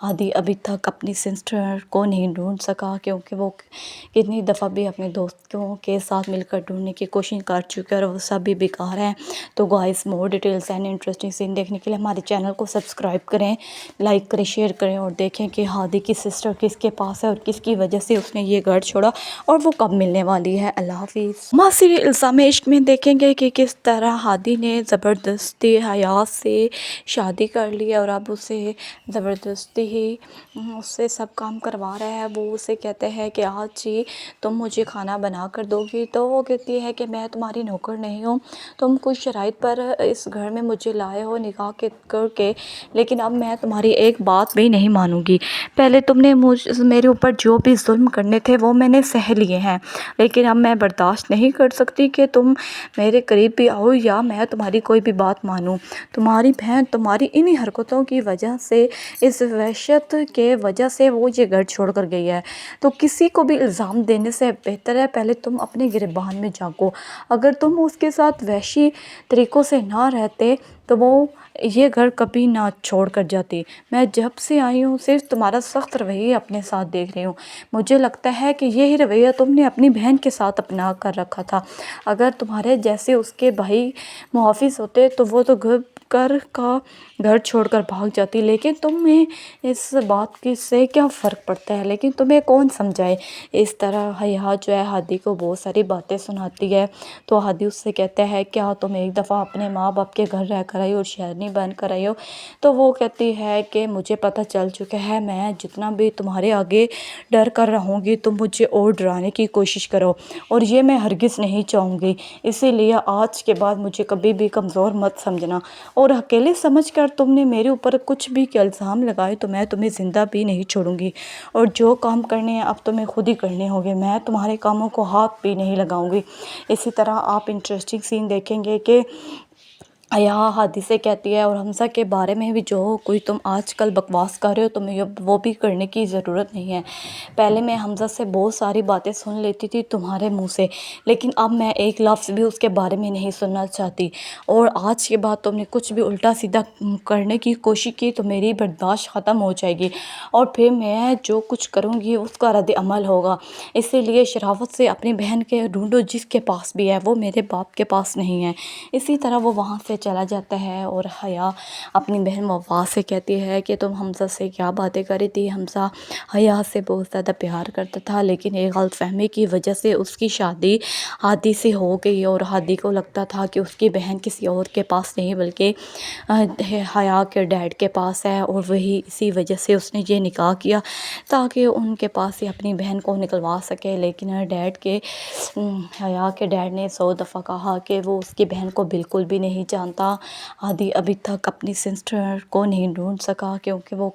ہادی ابھی تک اپنی سسٹر کو نہیں ڈھونڈ سکا کیونکہ وہ کتنی دفعہ بھی اپنے دوستوں کے ساتھ مل کر ڈھونڈنے کی کوشش کر چکے اور وہ سب بھی بیکار ہیں۔ تو guys more details and interesting scene دیکھنے کے لیے ہمارے چینل کو سبسکرائب کریں، لائک کریں، شیئر کریں اور دیکھیں کہ ہادی کی سسٹر کس کے پاس ہے اور کس کی وجہ سے اس نے یہ گھر چھوڑا اور وہ کب ملنے والی ہے۔ اللہ حافظ۔ معاشرے الزام عشق میں دیکھیں گے کہ کس طرح ہادی نے زبردستی حیات سے شادی کر لی اور اب اسے زبردستی ہی اس سے سب کام کروا رہا ہے۔ وہ اسے کہتے ہیں کہ آج ہی تم مجھے کھانا بنا کر دو گی، تو وہ کہتی ہے کہ میں تمہاری نوکر نہیں ہوں، تم کچھ شرائط پر اس گھر میں مجھے لائے ہو نکاح کر کے، لیکن اب میں تمہاری ایک بات بھی نہیں مانوں گی۔ پہلے تم نے میرے اوپر جو بھی ظلم کرنے تھے وہ میں نے سہ لیے ہیں، لیکن اب میں برداشت نہیں کر سکتی کہ تم میرے قریب بھی آؤ یا میں تمہاری کوئی بھی بات مانوں۔ تمہاری بہن تمہاری انہی حرکتوں کی وجہ سے، اس وحشت کے وجہ سے وہ یہ گھر چھوڑ کر گئی ہے۔ تو کسی کو بھی الزام دینے سے بہتر ہے پہلے تم اپنے گریبان میں جھانکو۔ اگر تم اس کے ساتھ وحشی طریقوں سے نہ رہتے تو وہ یہ گھر کبھی نہ چھوڑ کر جاتی۔ میں جب سے آئی ہوں صرف تمہارا سخت رویہ اپنے ساتھ دیکھ رہی ہوں۔ مجھے لگتا ہے کہ یہی رویہ تم نے اپنی بہن کے ساتھ اپنا کر رکھا تھا۔ اگر تمہارے جیسے اس کے بھائی محافظ ہوتے تو وہ تو कर का घर छोड़कर भाग जाती, लेकिन तुम्हें इस बात की से क्या फ़र्क पड़ता है, लेकिन तुम्हें कौन समझाए। इस तरह हया जो है हादी को बहुत सारी बातें सुनाती है। तो हादी उससे कहता है क्या तुम एक दफ़ा अपने माँ बाप के घर रह कर आई और शेरनी बन कर आई हो। तो वो कहती है कि मुझे पता चल चुका है, मैं जितना भी तुम्हारे आगे डर कर रहूँगी तुम मुझे और डराने की कोशिश करो, और ये मैं हरगिज़ नहीं चाहूँगी। इसीलिए आज के बाद मुझे कभी भी कमज़ोर मत समझना, और अकेले समझकर तुमने मेरे ऊपर कुछ भी इल्ज़ाम लगाए तो मैं तुम्हें ज़िंदा भी नहीं छोड़ूंगी, और जो काम करने हैं अब तुम्हें खुद ही करने होंगे, मैं तुम्हारे कामों को हाथ भी नहीं लगाऊंगी। इसी तरह आप इंटरेस्टिंग सीन देखेंगे कि हया हादी से कहती है और हमज़ा के बारे में भी, जो कोई तुम आजकल बकवास कर रहे हो तुम्हें वो भी करने की ज़रूरत नहीं है। पहले मैं हमज़ा से बहुत सारी बातें सुन लेती थी तुम्हारे मुंह से, लेकिन अब मैं एक लफ्ज़ भी उसके बारे में नहीं सुनना चाहती, और आज के बाद तुमने कुछ भी उल्टा सीधा करने की कोशिश की तो मेरी बर्दाश्त ख़त्म हो जाएगी, और फिर मैं जो कुछ करूँगी उसका रद्द अमल होगा। इसीलिए शराफत से अपनी बहन के ढूंढो, जिसके पास भी है वो मेरे बाप के पास नहीं है। इसी तरह वो वहाँ से चला जाता है, और हया अपनी बहन वफ़ा से कहती है कि तुम हमज़ा से क्या बातें कर रही थी। हमज़ा हया से बहुत ज़्यादा प्यार करता था, लेकिन एक गलतफ़हमी की वजह से उसकी शादी हादी से हो गई, और हादी को लगता था कि उसकी बहन किसी और के पास नहीं बल्कि हया के डैड के पास है, और वही इसी वजह से उसने ये निकाह किया ताकि उनके पास से अपनी बहन को निकलवा सके। लेकिन डैड के हया के डैड ने 100 दफ़ा कहा कि वो उसकी बहन को बिल्कुल भी नहीं जानता। हादी अभी तक अपनी सिस्टर को नहीं ढूंढ सका, क्योंकि वो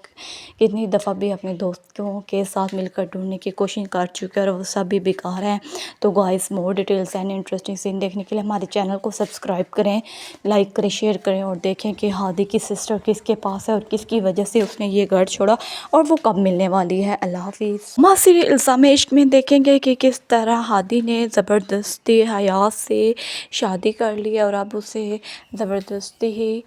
कितनी दफ़ा भी अपने दोस्तों के साथ मिलकर ढूंढने की कोशिश कर चुके हैं और वो सब भी बेकार हैं। तो guys, more details and interesting scene देखने के लिए हमारे चैनल को सब्सक्राइब करें, लाइक करें, शेयर करें, और देखें कि हादी की सिस्टर किसके पास है और किसकी वजह से उसने ये घर छोड़ा और वो कब मिलने वाली है। अल्लाह हाफिज़। मासिर इल्ज़ाम इश्क में देखेंगे कि किस तरह हादी ने ज़बरदस्ती हया से शादी कर ली, और अब उसे ज़बरदस्ती ही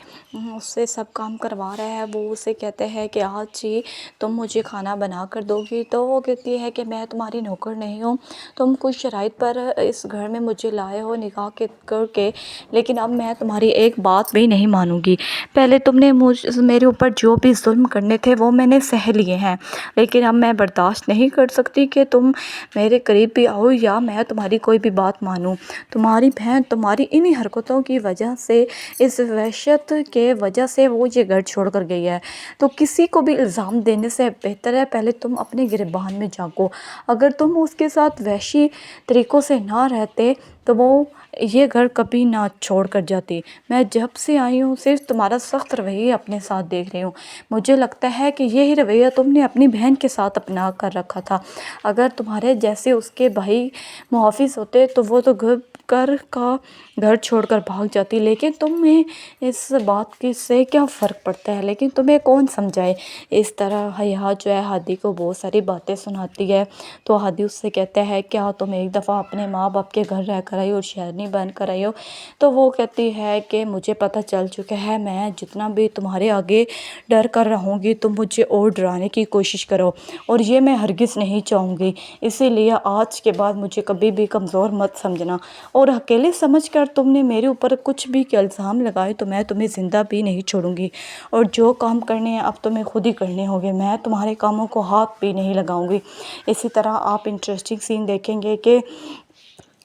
उससे सब काम करवा रहा है। वो उसे कहते हैं कि आज ही तुम मुझे खाना बना कर दोगी, तो वो कहती है कि मैं तुम्हारी नौकर नहीं हूँ, तुम कुछ शराइत पर इस घर में मुझे लाए हो निकाह के करके, लेकिन अब मैं तुम्हारी एक बात भी नहीं मानूंगी। पहले तुमने मेरे ऊपर जो भी जुल्म करने थे वो मैंने सह लिए हैं, लेकिन अब मैं बर्दाश्त नहीं कर सकती कि तुम मेरे करीब भी आओ या मैं तुम्हारी कोई भी बात मानूं। तुम्हारी बहन तुम्हारी इन्हीं हरकतों की वजह से, इस वहशत के वजह से वो ये घर छोड़ कर गई है। तो किसी को भी इल्ज़ाम देने से बेहतर है पहले तुम अपने गिरबान में झांको। अगर तुम उसके साथ वहशी तरीक़ों से ना रहते तो वो ये घर कभी ना छोड़ कर जाती। मैं जब से आई हूँ सिर्फ तुम्हारा सख्त रवैया अपने साथ देख रही हूँ। मुझे लगता है कि यही रवैया तुमने अपनी बहन के साथ अपना कर रखा था। अगर तुम्हारे जैसे उसके भाई मुहाफिज होते तो वो तो घर छोड़कर भाग जाती, लेकिन तुम्हें इस बात की से क्या फ़र्क पड़ता है, लेकिन तुम्हें कौन समझाए। इस तरह हया जो है हादी को बहुत सारी बातें सुनाती है। तो हादी उससे कहता है क्या तुम एक दफ़ा अपने माँ बाप के घर रह कर आई और शेरनी बन कर आई हो। तो वो कहती है कि मुझे पता चल चुका है, मैं जितना भी तुम्हारे आगे डर कर रहूँगी तुम मुझे और डराने की कोशिश करो, और ये मैं हरगिज़ नहीं चाहूँगी। इसीलिए आज के बाद मुझे कभी भी कमज़ोर मत समझना, और अकेले समझकर तुमने मेरे ऊपर कुछ भी इल्ज़ाम लगाए तो मैं तुम्हें ज़िंदा भी नहीं छोड़ूंगी, और जो काम करने हैं अब तुम्हें खुद ही करने होंगे, मैं तुम्हारे कामों को हाथ भी नहीं लगाऊंगी। इसी तरह आप इंटरेस्टिंग सीन देखेंगे कि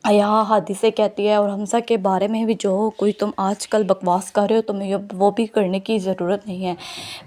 हया हादी से कहती है और हमज़ा के बारे में भी, जो कोई तुम आजकल बकवास कर रहे हो तुम्हें वो भी करने की ज़रूरत नहीं है।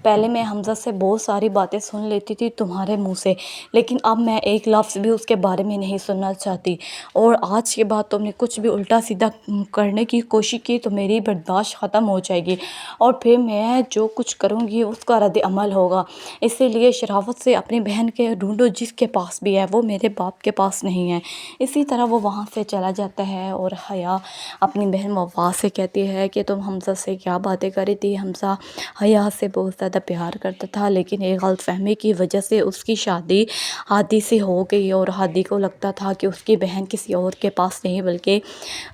पहले मैं हमज़ा से बहुत सारी बातें सुन लेती थी तुम्हारे मुंह से, लेकिन अब मैं एक लफ्ज़ भी उसके बारे में नहीं सुनना चाहती, और आज के बाद तुमने कुछ भी उल्टा सीधा करने की कोशिश की तो मेरी बर्दाश्त ख़त्म हो जाएगी, और फिर मैं जो कुछ करूँगी उसका रद्द अमल होगा। इसीलिए शराफत से अपनी बहन के ढूंढो, जिसके पास भी है वो मेरे बाप के पास नहीं है। इसी तरह वो वहाँ से चला जाता है, और हया अपनी बहन वफ़ा से कहती है कि तुम हमज़ा से क्या बातें कर रही थी। हमज़ा हया से बहुत ज़्यादा प्यार करता था, लेकिन एक गलतफ़हमी की वजह से उसकी शादी हादी से हो गई, और हादी को लगता था कि उसकी बहन किसी और के पास नहीं बल्कि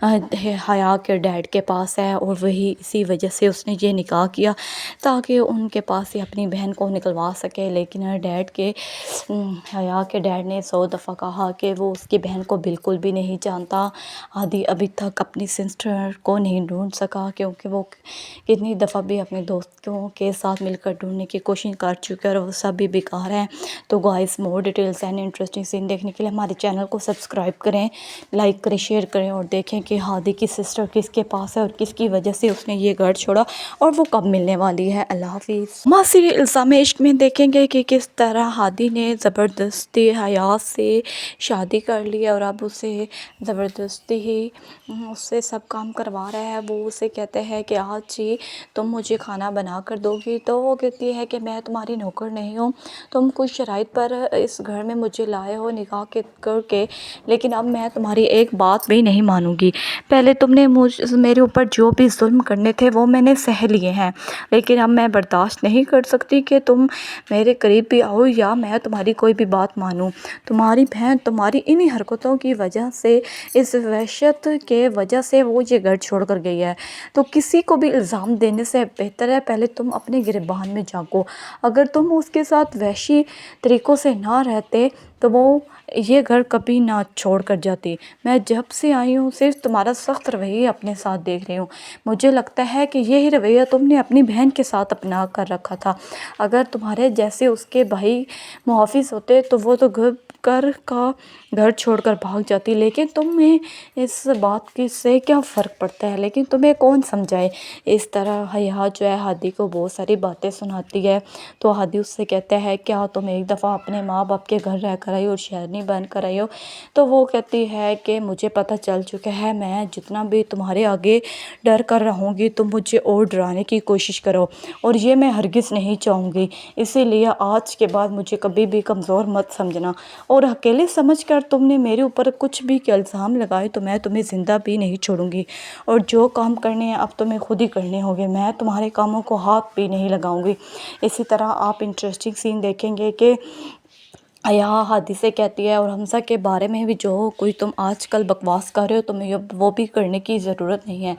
हया के डैड के पास है, और वही इसी वजह से उसने ये निकाह किया ताकि उनके पास से अपनी बहन को निकलवा सके। लेकिन हया के डैड ने 100 दफ़ा कहा कि वो उसकी बहन को बिल्कुल भी नहीं जानता। جانتا. ہادی ابھی تک اپنی سسٹر کو نہیں ڈھونڈ سکا کیونکہ وہ کتنی دفعہ بھی اپنے دوستوں کے ساتھ مل کر ڈھونڈنے کی کوشش کر چکے اور وہ سب بھی بیکار ہیں. تو guys more details and interesting scene دیکھنے کے لیے ہمارے چینل کو سبسکرائب کریں, لائک کریں, شیئر کریں اور دیکھیں کہ ہادی کی سسٹر کس کے پاس ہے اور کس کی وجہ سے اس نے یہ گھر چھوڑا اور وہ کب ملنے والی ہے. اللہ حافظ. معاصر الزام عشق میں دیکھیں گے کہ کس طرح ہادی نے زبردستی حیات سے شادی کر لی اور اب اسے زبردستی ہی اس سے سب کام کروا رہا ہے. وہ اسے کہتے ہیں کہ آج ہی تم مجھے کھانا بنا کر دو گی, تو وہ کہتی ہے کہ میں تمہاری نوکر نہیں ہوں, تم کچھ شرائط پر اس گھر میں مجھے لائے ہو نکاح کر کے, لیکن اب میں تمہاری ایک بات بھی نہیں مانوں گی. پہلے تم نے میرے اوپر جو بھی ظلم کرنے تھے وہ میں نے سہ لیے ہیں, لیکن اب میں برداشت نہیں کر سکتی کہ تم میرے قریب بھی آؤ یا میں تمہاری کوئی بھی بات مانوں. تمہاری بہن تمہاری انہی حرکتوں کی وجہ سے, اس وحشت کے وجہ سے وہ یہ گھر چھوڑ کر گئی ہے. تو کسی کو بھی الزام دینے سے بہتر ہے پہلے تم اپنے گریبان میں جھانکو. اگر تم اس کے ساتھ وحشی طریقوں سے نہ رہتے تو وہ یہ گھر کبھی نہ چھوڑ کر جاتی. میں جب سے آئی ہوں صرف تمہارا سخت رویہ اپنے ساتھ دیکھ رہی ہوں. مجھے لگتا ہے کہ یہی رویہ تم نے اپنی بہن کے ساتھ اپنا کر رکھا تھا. اگر تمہارے جیسے اس کے بھائی محافظ ہوتے تو وہ تو گھر چھوڑ کر بھاگ جاتی, لیکن تمہیں اس بات کی سے کیا فرق پڑتا ہے, لیکن تمہیں کون سمجھائے. اس طرح حیا جو ہے ہادی کو بہت ساری باتیں سناتی ہے. تو ہادی اس سے کہتا ہے کیا تم ایک دفعہ اپنے ماں باپ کے گھر رہ کر آئی اور شہرنی بن کر آئی ہو. تو وہ کہتی ہے کہ مجھے پتہ چل چکا ہے, میں جتنا بھی تمہارے آگے ڈر کر رہوں گی تم مجھے اور ڈرانے کی کوشش کرو, اور یہ میں ہرگز نہیں چاہوں گی. اسی لیے آج کے بعد مجھے کبھی بھی کمزور مت سمجھنا, اور اکیلے سمجھ کر تم نے میرے اوپر کچھ بھی الزام لگائے تو میں تمہیں زندہ بھی نہیں چھوڑوں گی, اور جو کام کرنے ہیں اب تمہیں خود ہی کرنے ہوں گے. میں تمہارے کاموں کو ہاتھ بھی نہیں لگاؤں گی. اسی طرح آپ انٹرسٹنگ سین دیکھیں گے کہ حیا ہادی سے کہتی ہے اور حمزہ کے بارے میں بھی جو کوئی تم آج کل بکواس کر رہے ہو تمہیں وہ بھی کرنے کی ضرورت نہیں ہے.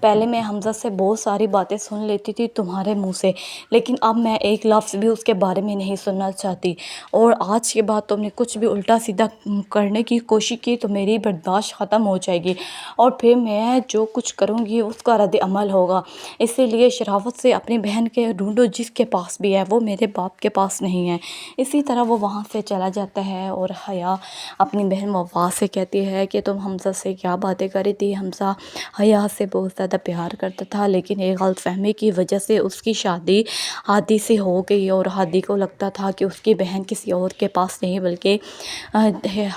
پہلے میں حمزہ سے بہت ساری باتیں سن لیتی تھی تمہارے منہ سے, لیکن اب میں ایک لفظ بھی اس کے بارے میں نہیں سننا چاہتی, اور آج کے بعد تم نے کچھ بھی الٹا سیدھا کرنے کی کوشش کی تو میری برداشت ختم ہو جائے گی, اور پھر میں جو کچھ کروں گی اس کا رد عمل ہوگا. اسی لیے شرافت سے اپنی بہن کے ڈھونڈو, جس کے پاس بھی ہے وہ میرے باپ کے پاس نہیں ہے. اسی طرح وہ وہاں سے چلا جاتا ہے, اور حیا اپنی بہن وفا سے کہتی ہے کہ تم حمزہ سے کیا باتیں کر رہی تھی. حمزہ حیا سے بہت زیادہ پیار کرتا تھا, لیکن ایک غلط فہمی کی وجہ سے اس کی شادی ہادی سے ہو گئی, اور ہادی کو لگتا تھا کہ اس کی بہن کسی اور کے پاس نہیں بلکہ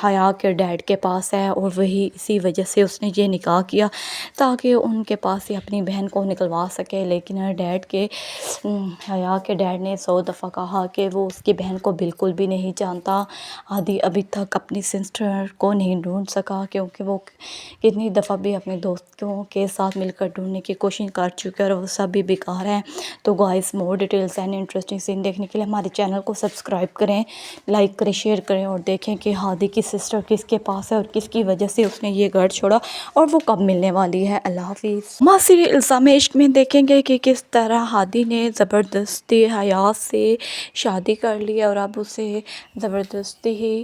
حیا کے ڈیڈ کے پاس ہے, اور وہی اسی وجہ سے اس نے یہ نکاح کیا تاکہ ان کے پاس ہی اپنی بہن کو نکلوا سکے. لیکن حیا کے ڈیڈ نے 100 دفعہ کہا کہ وہ اس کی بہن کو بالکل بھی نہیں جانتا. ہادی ابھی تک اپنی سسٹر کو نہیں ڈھونڈ سکا کیونکہ وہ کتنی دفعہ بھی اپنے دوستوں کے ساتھ مل کر ڈھونڈنے کی کوشش کر چکے اور وہ سب بھی بیکار ہیں. تو guys more details and interesting scene دیکھنے کے لیے ہمارے چینل کو سبسکرائب کریں, لائک کریں, شیئر کریں اور دیکھیں کہ ہادی کی سسٹر کس کے پاس ہے اور کس کی وجہ سے اس نے یہ گھر چھوڑا اور وہ کب ملنے والی ہے. اللہ حافظ. معاصر الزام عشق میں دیکھیں گے کہ کس طرح ہادی نے زبردستی حیات سے شادی کر لی اور اب اسے زبردستی ہی